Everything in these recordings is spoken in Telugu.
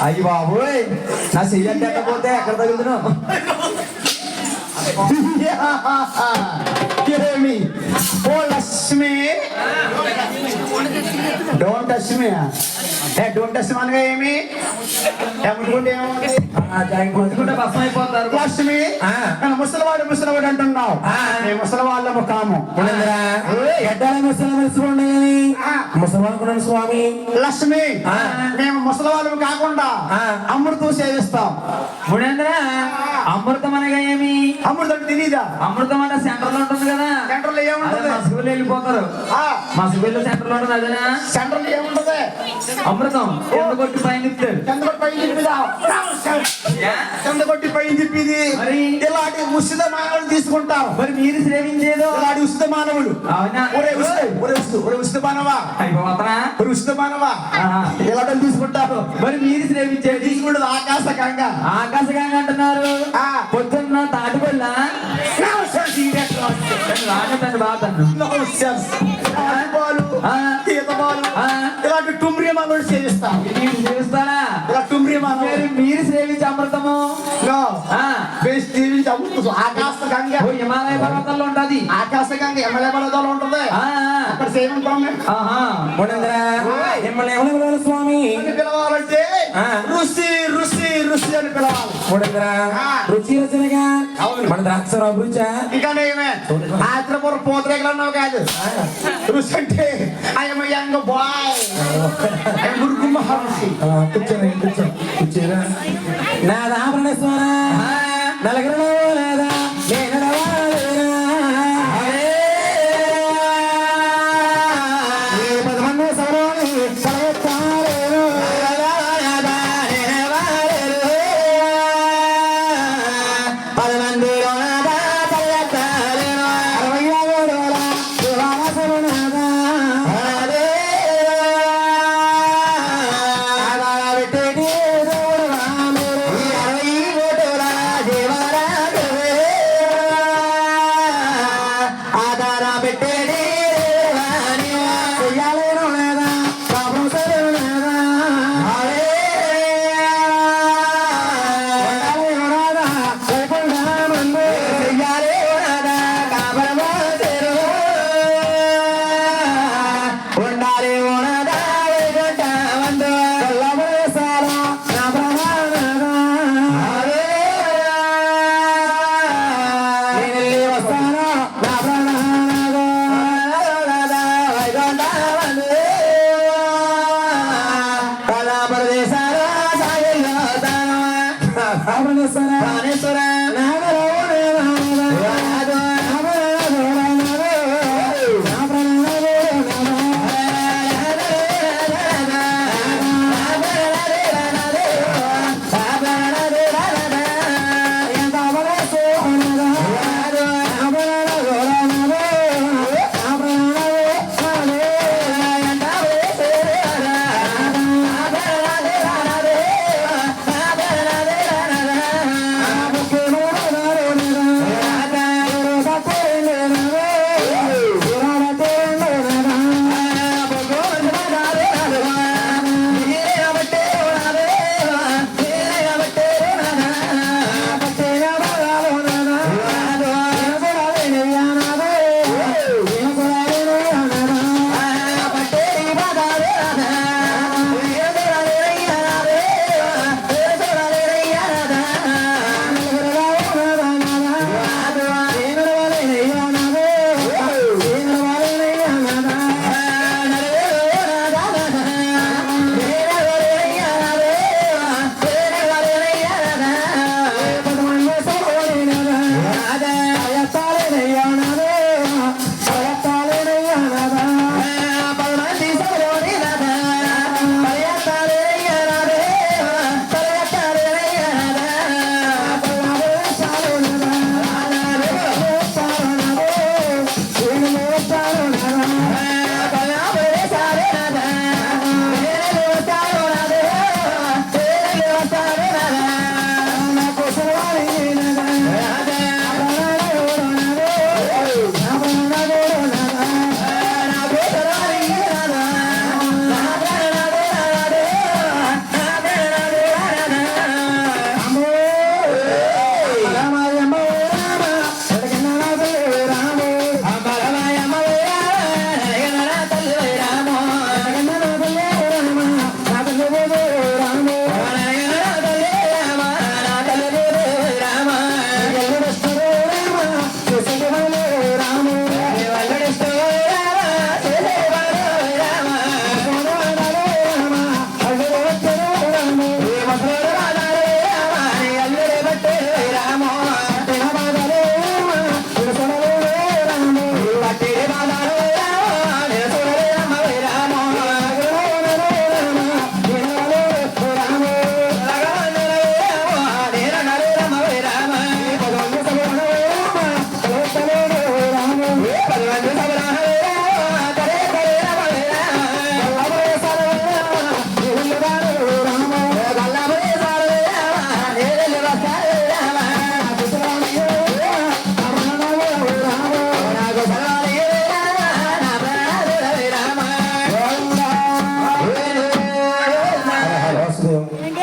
అయ్యి బాబోయ్ నా చెయ్యంటే ఎట్టపోతే ఎక్కడ తగులుతున్నావు ఏమి ఓ Lakshmi don't touch me don't touch అనగా ఏమి ముట్టుకుంటే ఏమవుతుంది భస్మం అయిపోతారు. లక్ష్మి ముసలివాడు అంటున్నావు ముసలి వాళ్ళము కాము ఎడ్డాల ముసలివాళ్ళకున్నాను స్వామి. లక్ష్మి మేము ముసలి వాళ్ళము కాకుండా అమృతం సేవిస్తాం. ముడేంద్ర అమృతం అనగా ఏమి? అమృతం తెలీదా? అమృతం అంటే సెంటర్ లో ఉంటుంది కదా. సెంటర్ లో ఏముంటది? మా సివిల్ వెళ్ళిపోతారు. మా సివిల్ సెంటర్ లో ఉంటుంది అదేనా? సెంటర్ లో ఏముంటది? అమృతం కింద కొట్టి పైన తిప్పుతాడు. కింద కొట్టి పైన తిప్పిది. మరి ఇలాంటి ఉచిత మానవులు తీసుకుంటాం. మరి మీరు శ్రేవించేదో ఇలాంటి ఉచిత మానవులు. అవునా? ఉచిత మానవా అయిపోతారా? ఉచిత మానవా ఇలాంటి తీసుకుంటారు. మరి మీరు శ్రేవించేది తీసుకుంటుంది ఆకాశకంగా. ఆకాశకంగా అంటున్నారు. పొద్దున్న తాటిపల్ల రాగతండి బాగుతాను ఇలాంటి టుమ్రి మానవులు సేవిస్తాం. మీరు సేవిస్తారా? ఇలా టుమ్రి మానవులు మీరు సేవించే అమృతము ఆకాశకంగా హిమాలయ పర్వతాల్లో ఉంటది. ఆకాశకంగా హిమాలయ పర్వతాలు ఉంటుంది. అక్కడ సేవించాం. స్వామి పిలవాలంటే ఋషి ఋషి ఋషి అని పిలవాలి. రుచి రచనగా మన ద్రాక్షరావు రుచా ఇంకా నేమే ఆత్రపురం పోతరేగలు అన్నావు కాదు. ఋషి అంటే ఐఎమ్ యంగ్ బాయ్ మురుగు మహర్షి. కూర్చోరా నా రామణేశ్వర నలగరలో లేదా దేవరా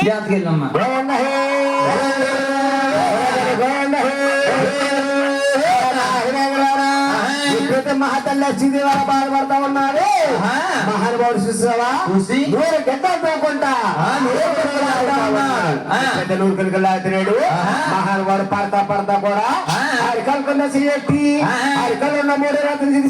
జాతకి వెళ్ళమ్మా మహాతల్లి లక్ష్మీదేవి బాధపడతా ఉన్నారు మహానుభావుడు చూసావా నూరు గంటలు పోకుండా నూరు కలుకలాడు మహానుభావుడు పడతా కూడా అరికలుకున్న సిఎట్టి అరికలు ఉన్న 3 రాత్రులు